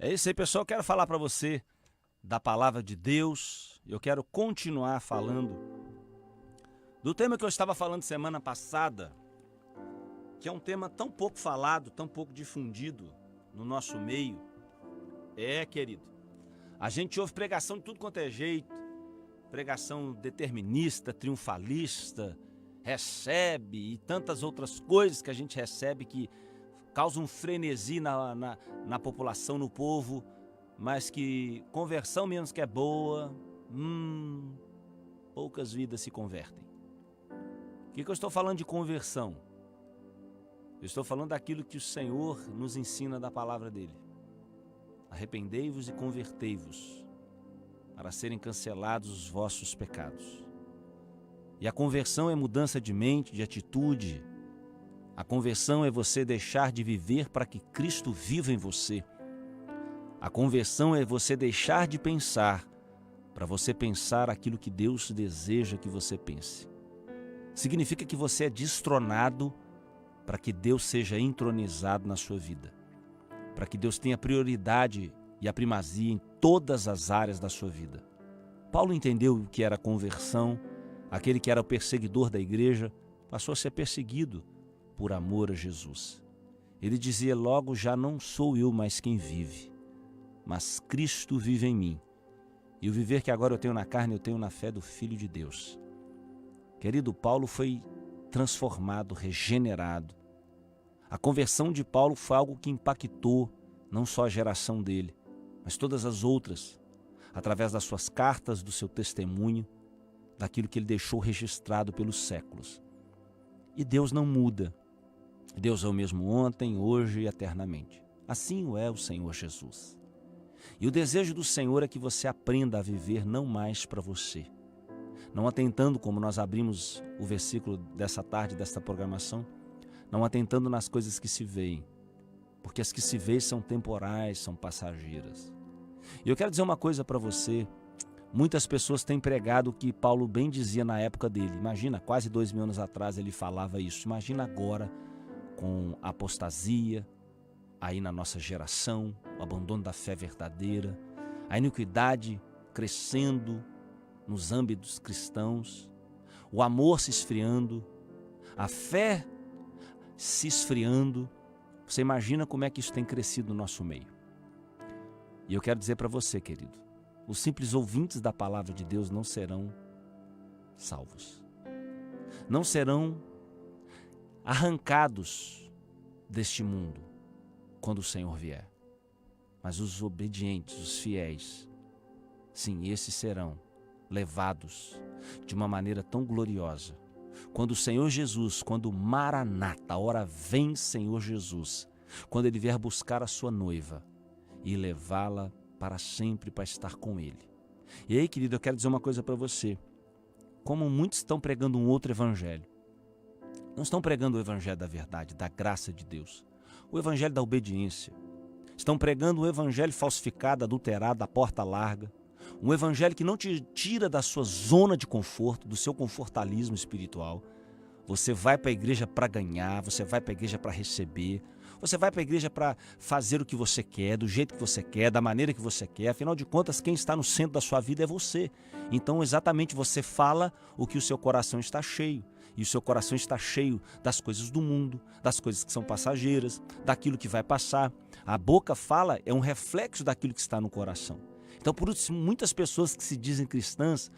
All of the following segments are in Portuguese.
É isso aí, pessoal. Eu quero falar para você da palavra de Deus. Eu quero continuar falando do tema que eu estava falando semana passada, que é um tema tão pouco falado, tão pouco difundido no nosso meio. Querido, a gente ouve pregação de tudo quanto é jeito, pregação determinista, triunfalista, recebe e tantas outras coisas que a gente recebe que causam um frenesi na população, no povo, mas que conversão mesmo que é boa, poucas vidas se convertem. O que eu estou falando de conversão? Eu estou falando daquilo que o Senhor nos ensina da palavra dele. Arrependei-vos e convertei-vos, para serem cancelados os vossos pecados. E a conversão é mudança de mente, de atitude. A conversão é você deixar de viver para que Cristo viva em você. A conversão é você deixar de pensar para você pensar aquilo que Deus deseja que você pense. Significa que você é destronado para que Deus seja entronizado na sua vida, para que Deus tenha prioridade e a primazia em todas as áreas da sua vida. Paulo entendeu o que era conversão. Aquele que era o perseguidor da igreja passou a ser perseguido por amor a Jesus. Ele dizia: logo já não sou eu mais quem vive, mas Cristo vive em mim. E o viver que agora eu tenho na carne, eu tenho na fé do Filho de Deus. Querido, Paulo foi transformado, regenerado. A conversão de Paulo foi algo que impactou não só a geração dele, mas todas as outras, através das suas cartas, do seu testemunho, daquilo que ele deixou registrado pelos séculos. E Deus não muda. Deus é o mesmo ontem, hoje e eternamente. Assim o é o Senhor Jesus. E o desejo do Senhor é que você aprenda a viver não mais para você, não atentando, como nós abrimos o versículo dessa tarde, desta programação, não atentando nas coisas que se veem, porque as que se veem são temporais, são passageiras. E eu quero dizer uma coisa para você. Muitas pessoas têm pregado o que Paulo bem dizia na época dele. Imagina, quase 2000 anos atrás ele falava isso. Imagina agora, com a apostasia, aí na nossa geração, o abandono da fé verdadeira, a iniquidade crescendo nos âmbitos cristãos, o amor se esfriando, a fé se esfriando. Você imagina como é que isso tem crescido no nosso meio. E eu quero dizer para você, querido, os simples ouvintes da palavra de Deus não serão salvos. Não serão arrancados deste mundo quando o Senhor vier. Mas os obedientes, os fiéis, sim, esses serão levados de uma maneira tão gloriosa. Quando o Senhor Jesus, quando Maranata, a hora vem Senhor Jesus, quando Ele vier buscar a sua noiva e levá-la para sempre, para estar com Ele. E aí, querido, eu quero dizer uma coisa para você. Como muitos estão pregando um outro evangelho, não estão pregando o evangelho da verdade, da graça de Deus, o evangelho da obediência. Estão pregando um evangelho falsificado, adulterado, da porta larga, um evangelho que não te tira da sua zona de conforto, do seu confortalismo espiritual. Você vai para a igreja para ganhar, você vai para a igreja para receber, você vai para a igreja para fazer o que você quer, do jeito que você quer, da maneira que você quer. Afinal de contas, quem está no centro da sua vida é você. Então, exatamente, você fala o que o seu coração está cheio. E o seu coração está cheio das coisas do mundo, das coisas que são passageiras, daquilo que vai passar. A boca fala, é um reflexo daquilo que está no coração. Então, por isso, muitas pessoas que se dizem cristãs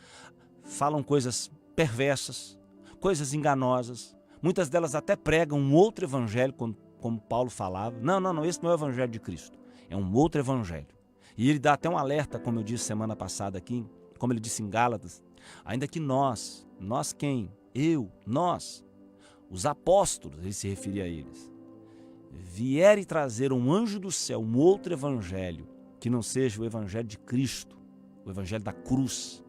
falam coisas perversas, coisas enganosas. Muitas delas até pregam um outro evangelho, como Paulo falava. Não, esse não é o evangelho de Cristo. É um outro evangelho. E ele dá até um alerta, como eu disse semana passada aqui, como ele disse em Gálatas, ainda que nós quem? Nós, os apóstolos, ele se referia a eles, vier e trazer um anjo do céu, um outro evangelho, que não seja o evangelho de Cristo, o evangelho da cruz,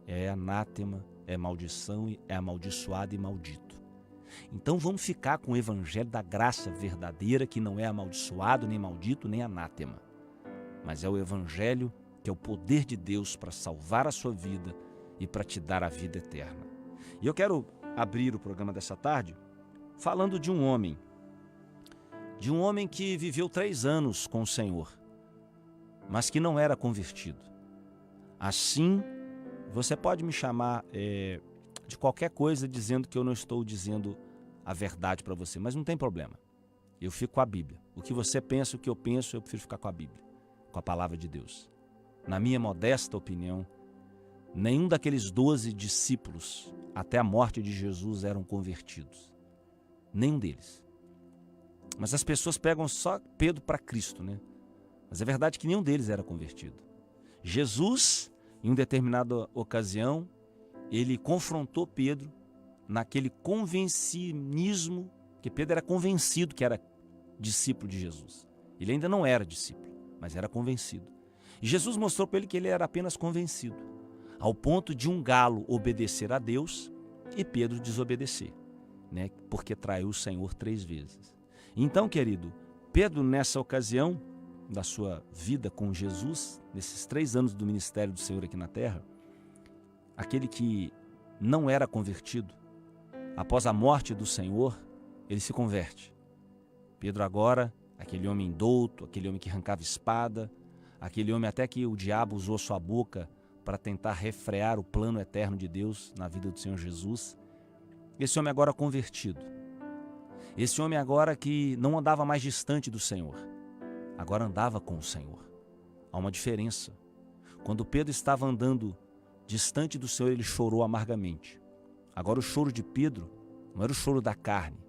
é anátema, é maldição, é amaldiçoado e maldito. Então vamos ficar com o evangelho da graça verdadeira, que não é amaldiçoado, nem maldito, nem anátema, mas é o evangelho que é o poder de Deus para salvar a sua vida e para te dar a vida eterna. E eu quero abrir o programa dessa tarde falando de um homem que viveu 3 anos com o Senhor. mas que não era convertido. Assim, você pode me chamar de qualquer coisa dizendo que eu não estou dizendo a verdade para você, mas não tem problema. Eu fico com a Bíblia. O que você pensa, o que eu penso, eu prefiro ficar com a Bíblia, com a palavra de Deus. Na minha modesta opinião, nenhum daqueles 12 discípulos, até a morte de Jesus, eram convertidos. Nenhum deles. Mas as pessoas pegam só Pedro para Cristo, né? Mas é verdade que nenhum deles era convertido. Jesus, em uma determinada ocasião, ele confrontou Pedro naquele convencinismo, que Pedro era convencido que era discípulo de Jesus. Ele ainda não era discípulo, mas era convencido. E Jesus mostrou para ele que ele era apenas convencido, ao ponto de um galo obedecer a Deus e Pedro desobedecer, né? Porque traiu o Senhor 3 vezes. Então, querido, Pedro, nessa ocasião da sua vida com Jesus, nesses 3 anos do ministério do Senhor aqui na terra, aquele que não era convertido, após a morte do Senhor, ele se converte. Pedro agora, aquele homem douto, aquele homem que arrancava espada, aquele homem até que o diabo usou sua boca para tentar refrear o plano eterno de Deus na vida do Senhor Jesus. Esse homem agora convertido. Esse homem agora que não andava mais distante do Senhor, agora andava com o Senhor. Há uma diferença. Quando Pedro estava andando distante do Senhor, ele chorou amargamente. Agora o choro de Pedro não era o choro da carne,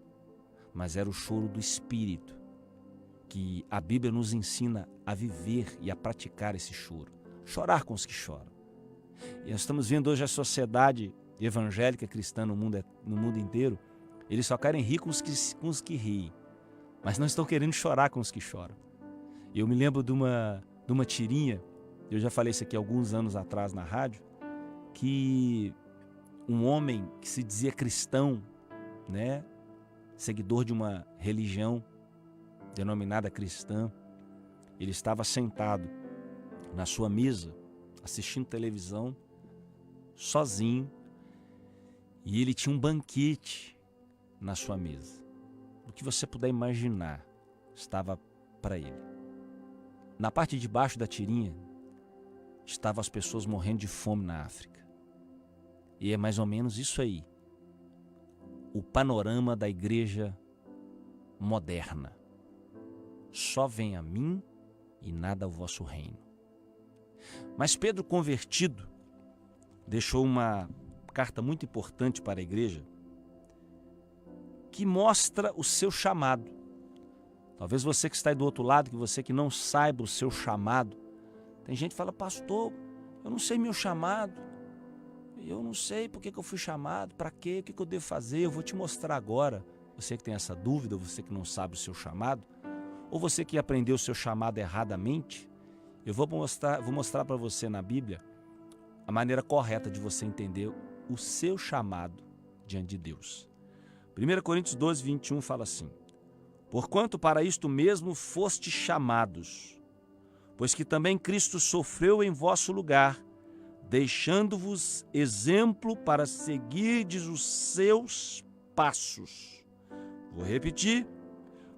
mas era o choro do Espírito, que a Bíblia nos ensina a viver e a praticar esse choro. Chorar com os que choram. E nós estamos vendo hoje a sociedade evangélica cristã no mundo inteiro, eles só querem rir com os que riem, mas não estão querendo chorar com os que choram. Eu me lembro de uma tirinha, eu já falei isso aqui alguns anos atrás na rádio, que um homem que se dizia cristão, né, seguidor de uma religião denominada cristã, ele estava sentado na sua mesa, assistindo televisão, sozinho, e ele tinha um banquete na sua mesa. O que você puder imaginar estava para ele. Na parte de baixo da tirinha estavam as pessoas morrendo de fome na África. E é mais ou menos isso aí, o panorama da igreja moderna. Só vem a mim e nada ao vosso reino. Mas Pedro, convertido, deixou uma carta muito importante para a igreja, que mostra o seu chamado. Talvez você que está aí do outro lado, que você que não saiba o seu chamado. Tem gente que fala: pastor, eu não sei meu chamado, eu não sei por que eu fui chamado, para quê, o que eu devo fazer, eu vou te mostrar agora. Você que tem essa dúvida, você que não sabe o seu chamado, ou você que aprendeu o seu chamado erradamente, eu vou mostrar para você na Bíblia a maneira correta de você entender o seu chamado diante de Deus. 1 Coríntios 12, 21 fala assim: porquanto para isto mesmo fostes chamados, pois que também Cristo sofreu em vosso lugar, deixando-vos exemplo para seguirdes os seus passos. Vou repetir: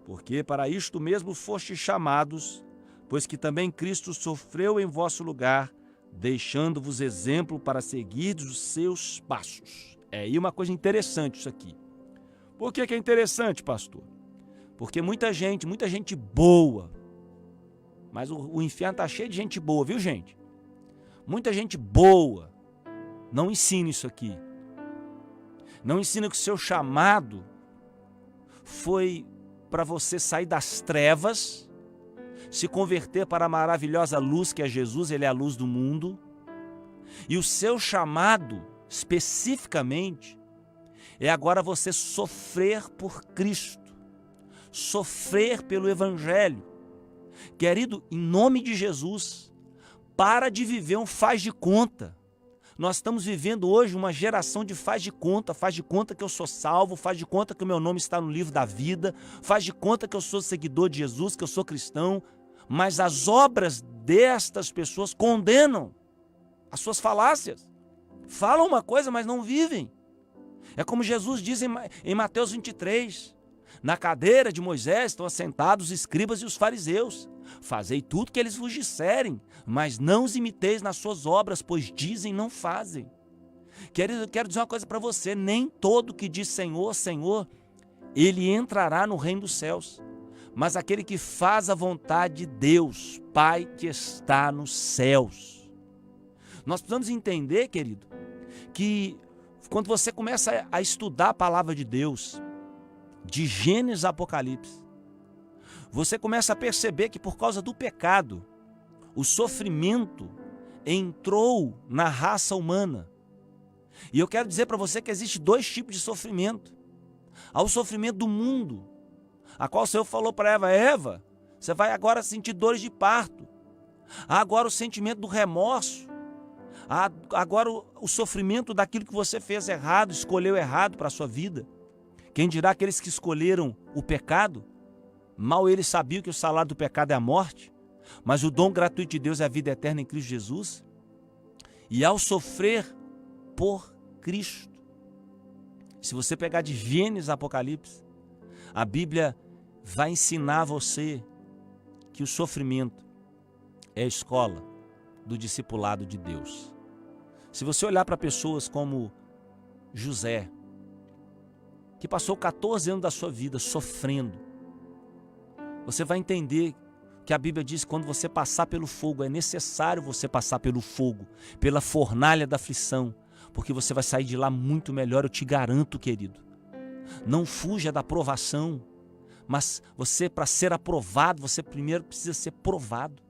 porque para isto mesmo fostes chamados, pois que também Cristo sofreu em vosso lugar, deixando-vos exemplo para seguirdes os seus passos. E uma coisa interessante isso aqui. Por que é interessante, pastor? Porque muita gente boa, mas o inferno está cheio de gente boa, viu, gente? Muita gente boa não ensina isso aqui. Não ensina que o seu chamado foi para você sair das trevas, se converter para a maravilhosa luz que é Jesus, Ele é a luz do mundo. E o seu chamado, especificamente, é agora você sofrer por Cristo, sofrer pelo Evangelho. Querido, em nome de Jesus, para de viver um faz de conta. Nós estamos vivendo hoje uma geração de faz de conta que eu sou salvo, faz de conta que o meu nome está no livro da vida, faz de conta que eu sou seguidor de Jesus, que eu sou cristão, mas as obras destas pessoas condenam as suas falácias. Falam uma coisa, mas não vivem. É como Jesus diz em Mateus 23, na cadeira de Moisés estão assentados os escribas e os fariseus, Fazei tudo que eles vos disserem, mas não os imiteis nas suas obras, pois dizem, não fazem. Querido, eu quero dizer uma coisa para você, nem todo que diz Senhor, Senhor, ele entrará no reino dos céus, mas aquele que faz a vontade de Deus, Pai que está nos céus. Nós precisamos entender, querido, que quando você começa a estudar a palavra de Deus, de Gênesis a Apocalipse, você começa a perceber que por causa do pecado, o sofrimento entrou na raça humana. E eu quero dizer para você que existe dois tipos de sofrimento. Há o sofrimento do mundo, a qual o Senhor falou para Eva, Eva, você vai agora sentir dores de parto. Há agora o sentimento do remorso. Há agora o sofrimento daquilo que você fez errado, escolheu errado para a sua vida. Quem dirá aqueles que escolheram o pecado? Mal eles sabiam que o salário do pecado é a morte, mas o dom gratuito de Deus é a vida eterna em Cristo Jesus. E ao sofrer por Cristo, se você pegar de Gênesis a Apocalipse, a Bíblia vai ensinar você que o sofrimento é a escola do discipulado de Deus. Se você olhar para pessoas como José, que passou 14 anos da sua vida sofrendo, você vai entender que a Bíblia diz que quando você passar pelo fogo, é necessário você passar pelo fogo, pela fornalha da aflição, porque você vai sair de lá muito melhor, eu te garanto, querido. Não fuja da provação, mas você, para ser aprovado, você primeiro precisa ser provado.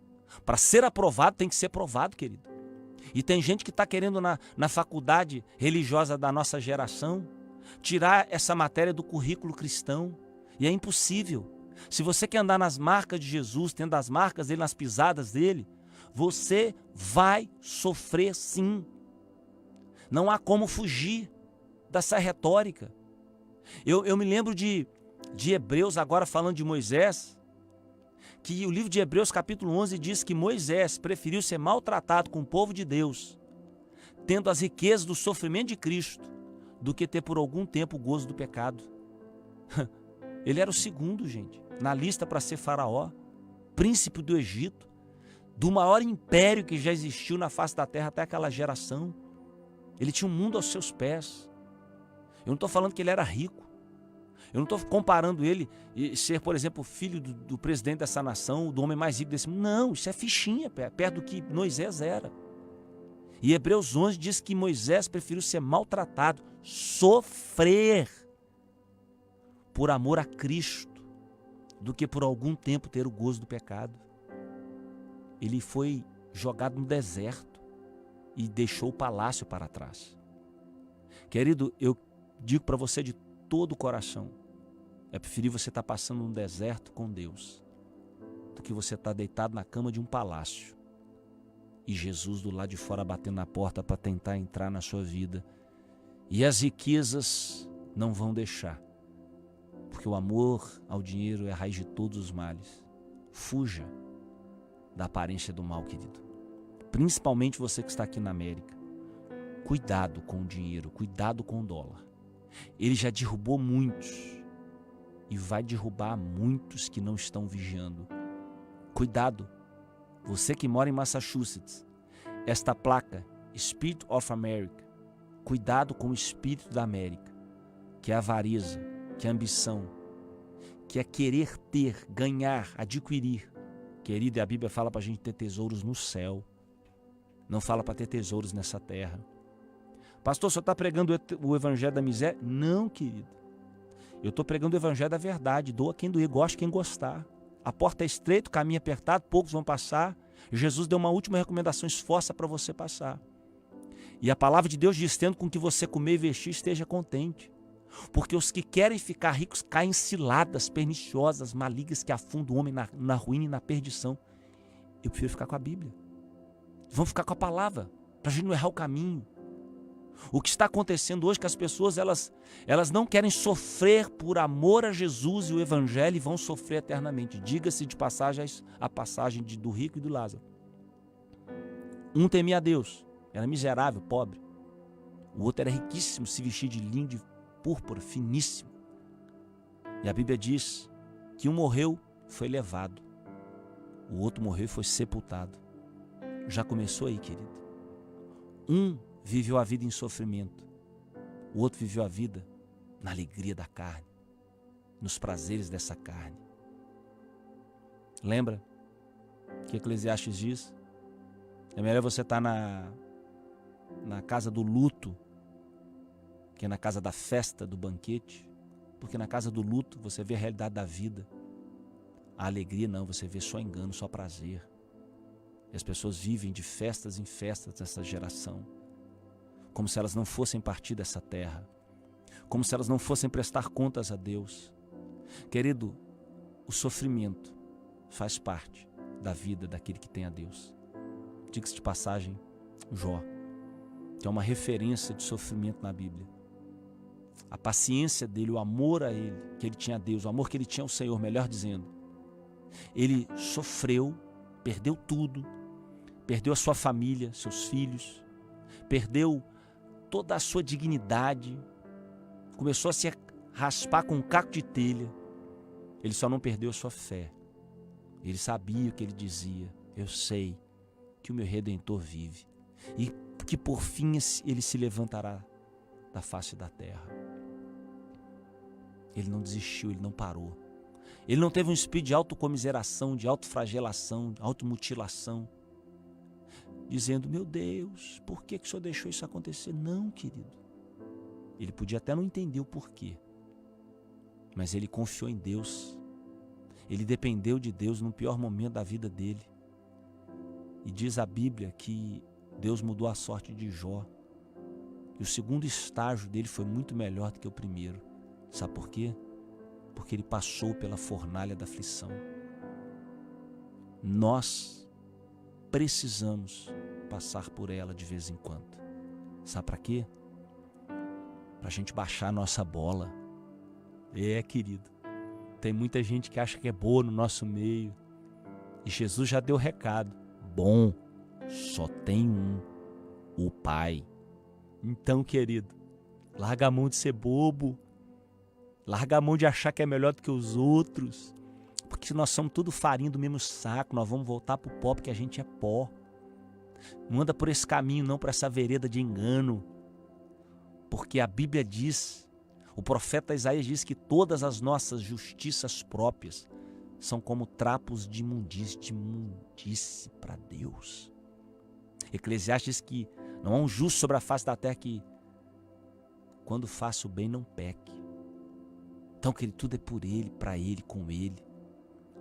Para ser aprovado, tem que ser provado, querido. E tem gente que está querendo na faculdade religiosa da nossa geração tirar essa matéria do currículo cristão, e é impossível. Se você quer andar nas marcas de Jesus, tendo as marcas dele, nas pisadas dele, você vai sofrer sim. Não há como fugir dessa retórica. Eu me lembro de Hebreus, agora falando de Moisés, que o livro de Hebreus capítulo 11 diz que Moisés preferiu ser maltratado com o povo de Deus, tendo as riquezas do sofrimento de Cristo, do que ter por algum tempo o gozo do pecado. Ele era o segundo, gente, na lista para ser faraó, príncipe do Egito, do maior império que já existiu na face da terra até aquela geração. Ele tinha um mundo aos seus pés. Eu não estou falando que ele era rico. Eu não estou comparando ele e ser, por exemplo, filho do presidente dessa nação, do homem mais rico desse mundo. Não, isso é fichinha perto do que Moisés era. E Hebreus 11 diz que Moisés preferiu ser maltratado, sofrer por amor a Cristo, do que por algum tempo ter o gozo do pecado. Ele foi jogado no deserto e deixou o palácio para trás. Querido, eu digo para você de todo o coração, é preferível você estar passando um deserto com Deus do que você estar deitado na cama de um palácio e Jesus do lado de fora batendo na porta para tentar entrar na sua vida. E as riquezas não vão deixar, porque o amor ao dinheiro é a raiz de todos os males. Fuja da aparência do mal, querido. Principalmente você que está aqui na América. Cuidado com o dinheiro, cuidado com o dólar. Ele já derrubou muitos e vai derrubar muitos que não estão vigiando. Cuidado, você que mora em Massachusetts, esta placa, Spirit of America, cuidado com o espírito da América, que é a avareza, que é a ambição, que é querer ter, ganhar, adquirir. Querido, e a Bíblia fala para a gente ter tesouros no céu, não fala para ter tesouros nessa terra. Pastor, o senhor está pregando o evangelho da miséria? Não, querido. Eu estou pregando o evangelho da verdade. Doa quem doer, goste quem gostar. A porta é estreita, o caminho é apertado, poucos vão passar. Jesus deu uma última recomendação, esforça para você passar. E a palavra de Deus diz, tendo com que você comer e vestir, esteja contente. Porque os que querem ficar ricos caem em ciladas perniciosas, malignas, que afundam o homem na ruína e na perdição. Eu prefiro ficar com a Bíblia. Vamos ficar com a palavra, para a gente não errar o caminho. O que está acontecendo hoje é que as pessoas elas não querem sofrer por amor a Jesus e o Evangelho e vão sofrer eternamente. Diga-se de passagem a passagem do rico e do Lázaro. Um temia a Deus, era miserável, pobre. O outro era riquíssimo, se vestia de linho de púrpura, finíssimo. E a Bíblia diz que um morreu, foi levado. o outro morreu e foi sepultado. Já começou aí, querido. Um viveu a vida em sofrimento, o outro viveu a vida na alegria da carne, nos prazeres dessa carne. Lembra que Eclesiastes diz? É melhor você estar na casa do luto que na casa da festa, do banquete, porque na casa do luto você vê a realidade da vida. A alegria não, você vê só engano, só prazer. E as pessoas vivem de festas em festas dessa geração, como se elas não fossem partir dessa terra, como se elas não fossem prestar contas a Deus. Querido, o sofrimento faz parte da vida daquele que tem a Deus. Diga-se de passagem, Jó, que é uma referência de sofrimento na Bíblia. A paciência dele, o amor a ele, que ele tinha a Deus, o amor que ele tinha ao Senhor, melhor dizendo. Ele sofreu, perdeu tudo, perdeu a sua família, seus filhos, perdeu toda a sua dignidade, começou a se raspar com um caco de telha. Ele só não perdeu a sua fé. Ele sabia o que ele dizia. Eu sei que o meu Redentor vive e que por fim ele se levantará da face da terra. Ele não desistiu, ele não parou. Ele não teve um espírito de autocomiseração, de autoflagelação, de automutilação, dizendo, meu Deus, por que o Senhor deixou isso acontecer? Não, querido. Ele podia até não entender o porquê, mas ele confiou em Deus. Ele dependeu de Deus no pior momento da vida dele. E diz a Bíblia que Deus mudou a sorte de Jó. E o segundo estágio dele foi muito melhor do que o primeiro. Sabe por quê? Porque ele passou pela fornalha da aflição. Nós precisamos passar por ela de vez em quando. Sabe para quê? Para a gente baixar a nossa bola. Querido, tem muita gente que acha que é boa no nosso meio. E Jesus já deu o recado. Bom, só tem um, o Pai. Então, querido, larga a mão de ser bobo. Larga a mão de achar que é melhor do que os outros. Porque nós somos tudo farinha do mesmo saco. Nós vamos voltar pro pó porque a gente é pó. Não anda por esse caminho, não, por essa vereda de engano. Porque a Bíblia diz, o profeta Isaías diz que todas as nossas justiças próprias são como trapos de imundície para Deus. Eclesiastes diz que não há um justo sobre a face da terra que, quando faça o bem, não peque. Então, querido, tudo é por Ele, para Ele, com Ele.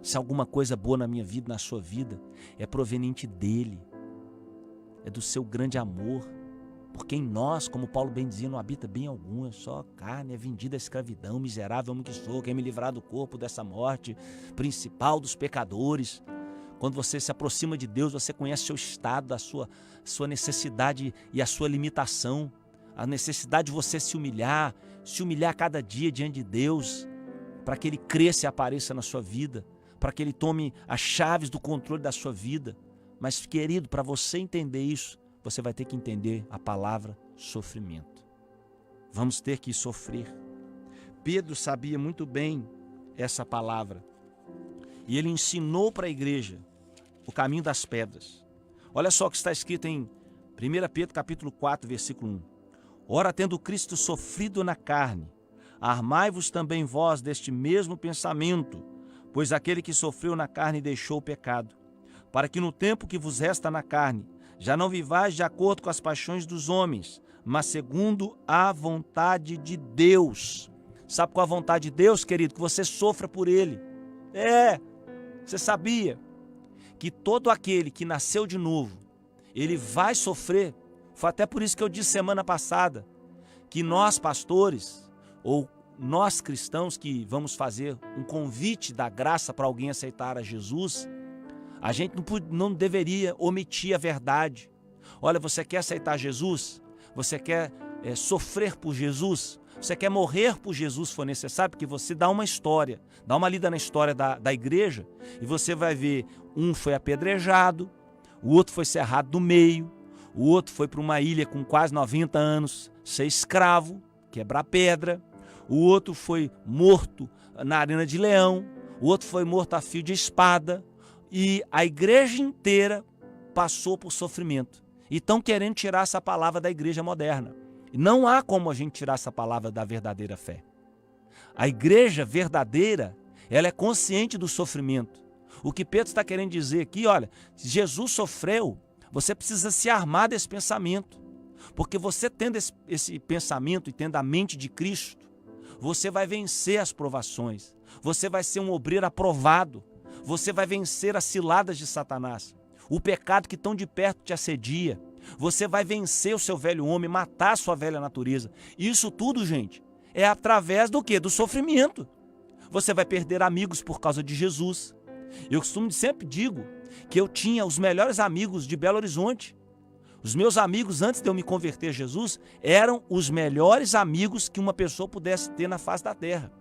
Se alguma coisa boa na minha vida, na sua vida, é proveniente dEle. É do seu grande amor. Porque em nós, como Paulo bem dizia, não habita bem algum, é só carne, é vendida a escravidão, miserável homem que sou, quem me livrar do corpo dessa morte, principal dos pecadores. Quando você se aproxima de Deus, você conhece o seu estado, a sua necessidade e a sua limitação, a necessidade de você se humilhar cada dia diante de Deus, para que Ele cresça e apareça na sua vida, para que Ele tome as chaves do controle da sua vida. Mas, querido, para você entender isso, você vai ter que entender a palavra sofrimento. Vamos ter que sofrer. Pedro sabia muito bem essa palavra. E ele ensinou para a igreja o caminho das pedras. Olha só o que está escrito em 1 Pedro capítulo 4, versículo 1. Ora, tendo Cristo sofrido na carne, armai-vos também vós deste mesmo pensamento, pois aquele que sofreu na carne deixou o pecado, para que no tempo que vos resta na carne, já não vivais de acordo com as paixões dos homens, mas segundo a vontade de Deus. Sabe qual é a vontade de Deus, querido? Que você sofra por Ele. Você sabia que todo aquele que nasceu de novo, ele vai sofrer? Foi até por isso que eu disse semana passada, que nós pastores, ou nós cristãos que vamos fazer um convite da graça para alguém aceitar a Jesus, a gente não deveria omitir a verdade. Olha, você quer aceitar Jesus? Você quer sofrer por Jesus? Você quer morrer por Jesus, se for necessário? Porque você dá uma história, dá uma lida na história da igreja, e você vai ver, um foi apedrejado, o outro foi cerrado do meio, o outro foi para uma ilha com quase 90 anos, ser escravo, quebrar pedra, o outro foi morto na arena de leão, o outro foi morto a fio de espada, E a igreja inteira passou por sofrimento. E estão querendo tirar essa palavra da igreja moderna. Não há como a gente tirar essa palavra da verdadeira fé. A igreja verdadeira, ela é consciente do sofrimento. O que Pedro está querendo dizer aqui, olha, se Jesus sofreu, você precisa se armar desse pensamento. Porque você tendo esse pensamento e tendo a mente de Cristo, você vai vencer as provações. Você vai ser um obreiro aprovado. Você vai vencer as ciladas de Satanás. O pecado que tão de perto te assedia. Você vai vencer o seu velho homem, matar a sua velha natureza. Isso tudo, gente, é através do quê? Do sofrimento. Você vai perder amigos por causa de Jesus. Eu sempre digo que eu tinha os melhores amigos de Belo Horizonte. Os meus amigos, antes de eu me converter a Jesus, eram os melhores amigos que uma pessoa pudesse ter na face da terra.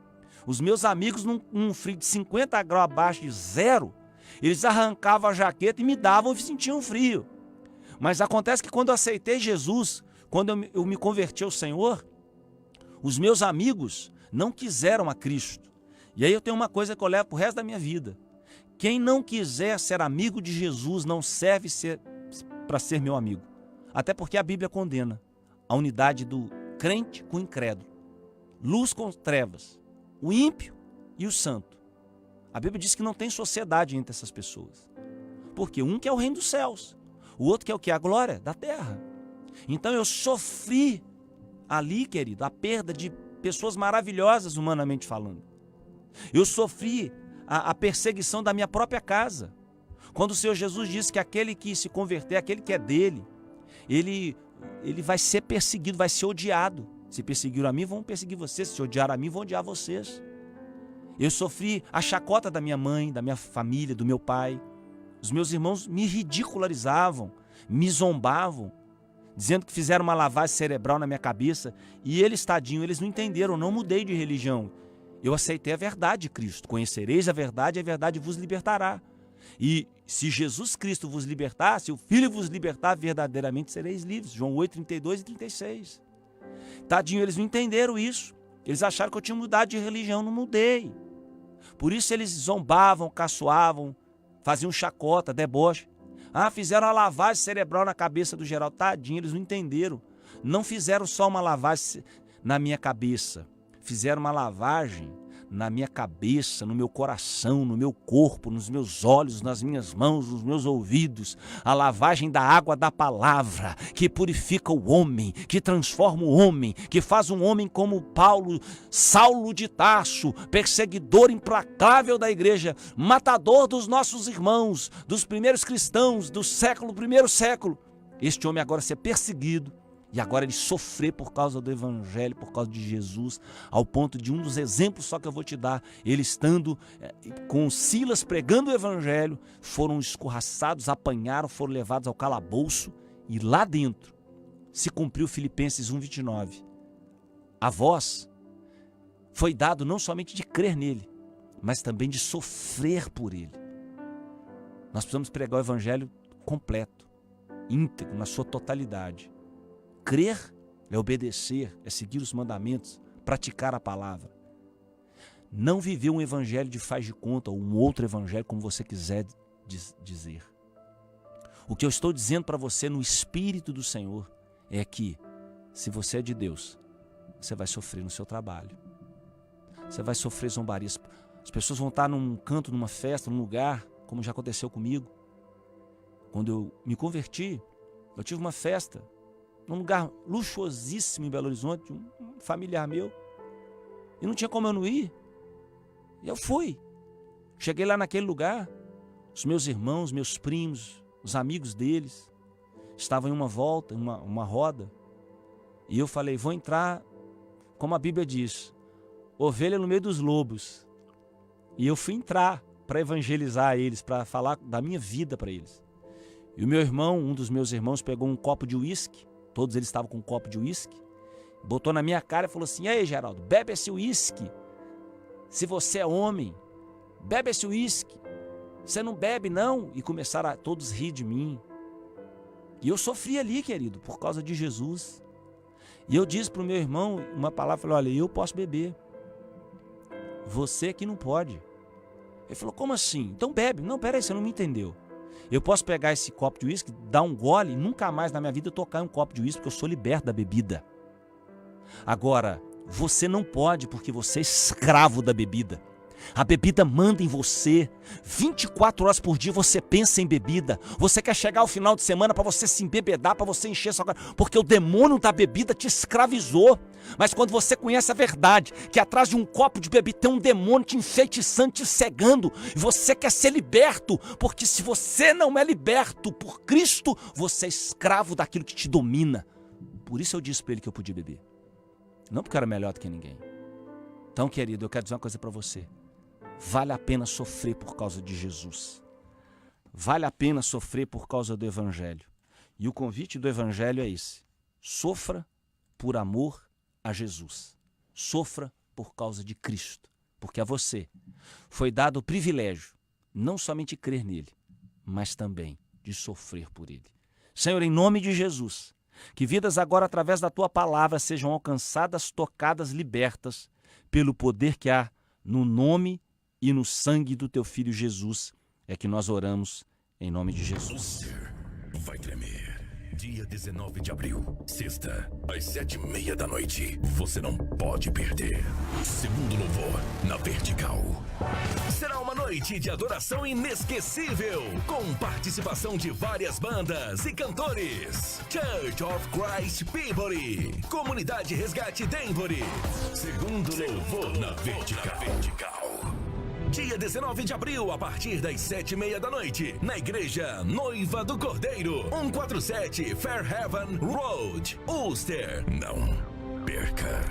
Os meus amigos, num frio de 50 graus abaixo de zero, eles arrancavam a jaqueta e me davam e sentiam frio. Mas acontece que quando eu aceitei Jesus, quando eu me converti ao Senhor, os meus amigos não quiseram a Cristo. E aí eu tenho uma coisa que eu levo para o resto da minha vida. Quem não quiser ser amigo de Jesus não serve para ser meu amigo. Até porque a Bíblia condena a unidade do crente com o incrédulo. Luz com trevas. O ímpio e o santo. A Bíblia diz que não tem sociedade entre essas pessoas. Porque um quer o reino dos céus. O outro quer o que? A glória da terra. Então eu sofri ali, querido, a perda de pessoas maravilhosas, humanamente falando. Eu sofri a perseguição da minha própria casa. Quando o Senhor Jesus disse que aquele que se converter, aquele que é dele, ele vai ser perseguido, vai ser odiado. Se perseguiram a mim, vão perseguir vocês. Se odiaram a mim, vão odiar vocês. Eu sofri a chacota da minha mãe, da minha família, do meu pai. Os meus irmãos me ridicularizavam, me zombavam, dizendo que fizeram uma lavagem cerebral na minha cabeça. E eles, tadinho, eles não entenderam, eu não mudei de religião. Eu aceitei a verdade de Cristo. Conhecereis a verdade vos libertará. E se Jesus Cristo vos libertar, se o Filho vos libertar, verdadeiramente sereis livres. João 8, 32 e 36. Tadinho, eles não entenderam isso. Eles acharam que eu tinha mudado de religião, não mudei. Por isso eles zombavam, caçoavam, faziam chacota, deboche. Fizeram uma lavagem cerebral na cabeça do Geraldo. Tadinho, eles não entenderam. Não fizeram só uma lavagem na minha cabeça. Fizeram uma lavagem na minha cabeça, no meu coração, no meu corpo, nos meus olhos, nas minhas mãos, nos meus ouvidos. A lavagem da água da palavra, que purifica o homem, que transforma o homem, que faz um homem como Paulo, Saulo de Tarso, perseguidor implacável da igreja, matador dos nossos irmãos, dos primeiros cristãos, do primeiro século. Este homem agora ser perseguido, e agora ele sofrer por causa do evangelho, por causa de Jesus, ao ponto de um dos exemplos só que eu vou te dar, ele estando com Silas pregando o evangelho, foram escorraçados, apanharam, foram levados ao calabouço, e lá dentro se cumpriu Filipenses 1:29. A vós foi dado não somente de crer nele, mas também de sofrer por ele. Nós precisamos pregar o evangelho completo, íntegro, na sua totalidade. Crer é obedecer, é seguir os mandamentos, praticar a palavra. Não viver um evangelho de faz de conta ou um outro evangelho, como você quiser dizer. O que eu estou dizendo para você no Espírito do Senhor é que, se você é de Deus, você vai sofrer no seu trabalho. Você vai sofrer zombarias. As pessoas vão estar num canto, numa festa, num lugar, como já aconteceu comigo. Quando eu me converti, eu tive uma festa num lugar luxuosíssimo em Belo Horizonte, um familiar meu, e não tinha como eu não ir. E eu fui. Cheguei lá naquele lugar, os meus irmãos, meus primos, os amigos deles, estavam em uma volta, uma roda, e eu falei, vou entrar, como a Bíblia diz, ovelha no meio dos lobos. E eu fui entrar para evangelizar eles, para falar da minha vida para eles. E o meu irmão, um dos meus irmãos, pegou um copo de uísque. Todos eles estavam com um copo de uísque, botou na minha cara e falou assim, e aí, Geraldo, bebe esse uísque, se você é homem, bebe esse uísque, você não bebe não? E começaram a todos rir de mim, e eu sofri ali, querido, por causa de Jesus. E eu disse para o meu irmão uma palavra, falei, olha, eu posso beber, você que não pode. Ele falou, como assim? Então bebe. Não, peraí, você não me entendeu. Eu posso pegar esse copo de uísque, dar um gole e nunca mais na minha vida eu tocar em um copo de uísque, porque eu sou liberto da bebida. Agora, você não pode porque você é escravo da bebida. A bebida manda em você. 24 horas por dia você pensa em bebida. Você quer chegar ao final de semana para você se embebedar, para você encher sua cara, porque o demônio da bebida te escravizou. Mas quando você conhece a verdade, que atrás de um copo de bebida tem um demônio te enfeitiçando, te cegando, e você quer ser liberto, porque se você não é liberto por Cristo, você é escravo daquilo que te domina. Por isso eu disse para ele que eu podia beber. Não porque eu era melhor do que ninguém. Então, querido, eu quero dizer uma coisa para você. Vale a pena sofrer por causa de Jesus. Vale a pena sofrer por causa do Evangelho. E o convite do Evangelho é esse. Sofra por amor a Jesus. Sofra por causa de Cristo. Porque a você foi dado o privilégio, não somente de crer nele, mas também de sofrer por ele. Senhor, em nome de Jesus, que vidas agora através da tua palavra sejam alcançadas, tocadas, libertas pelo poder que há no nome e no sangue do teu Filho Jesus, é que nós oramos em nome de Jesus. Vai tremer. Dia 19 de abril, sexta, às 7h30 da noite. Você não pode perder. Segundo louvor, na Vertical. Será uma noite de adoração inesquecível, com participação de várias bandas e cantores. Church of Christ Peabody, Comunidade Resgate Denbury. Segundo louvor na Vertical. Dia 19 de abril, a partir das 7h30 da noite, na Igreja Noiva do Cordeiro, 147 Fairhaven Road, Ulster. Não perca.